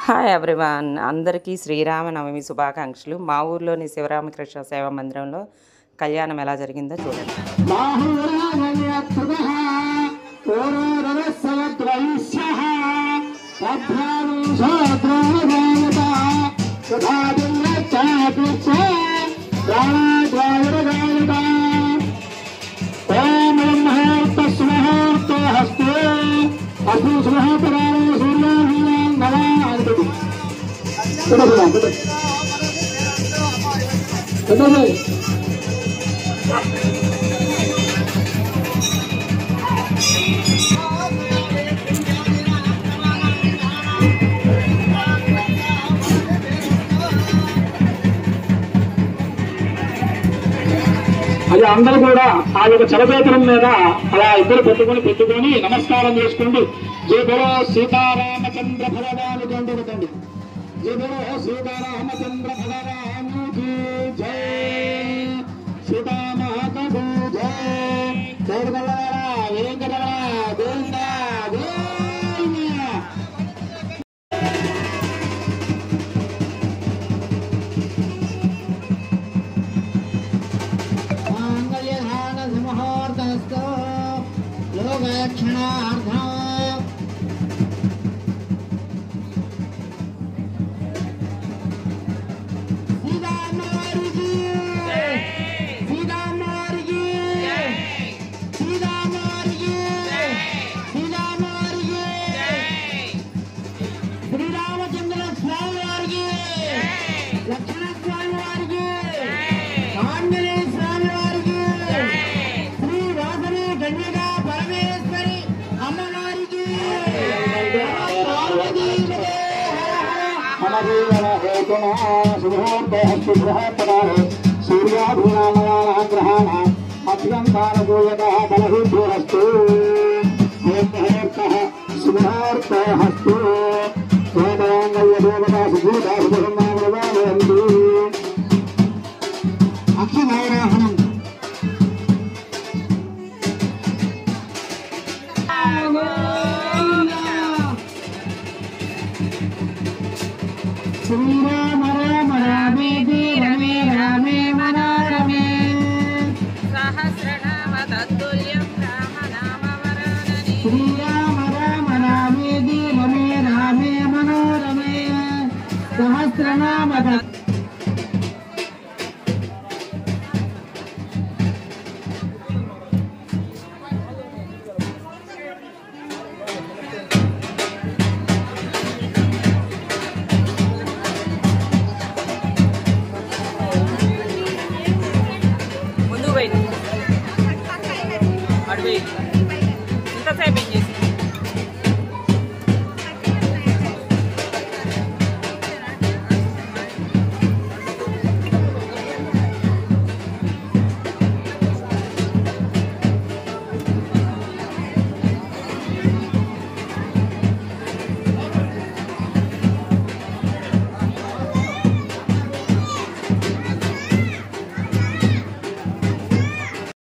Hi everyone, అందరికీ శ్రీరామనవమి శుభాకాంక్షలు. మా ఊర్లోని శివరామకృష్ణ సేవా మందిరంలో కళ్యాణం ఎలా జరిగిందో చూడండి. అది అందరూ కూడా ఆ యొక్క చలచేతనం మీద అలా ఇద్దరు పెట్టుకొని నమస్కారం చేసుకోండి. జయ బలో సీతారామచంద్ర భగవానుకోండి. జయ బలో సీతారామచంద్ర భగవానుకి జై. సీతామాతకు జై. జయ వెంకటరమణ గోవింద గోవింద. శ్రీరామచంద్ర స్వామి వారికి, లక్ష్మణ స్వామి వారికి, ఆంజనేయ స్వామి వారికి, శ్రీ వాసవి కన్యగా పరమేశ్వరి అమ్మవారికి, సూర్యాభినామయాగ్రహాణ అత్యంతానుకూలత బలహీభూరస్తు శుభార్థస్తు అక్షనారాహణం. శ్రీరామ రామ రామేతి రమే రామే మనోరమే సహస్రనామ తత్తుల్యం రామనామ వరానని. శ్రీరామ రామ రామేతి రమే రామే మనోరమే సహస్రనామ. ముందు పోయి అడుగు ఇంతసేపు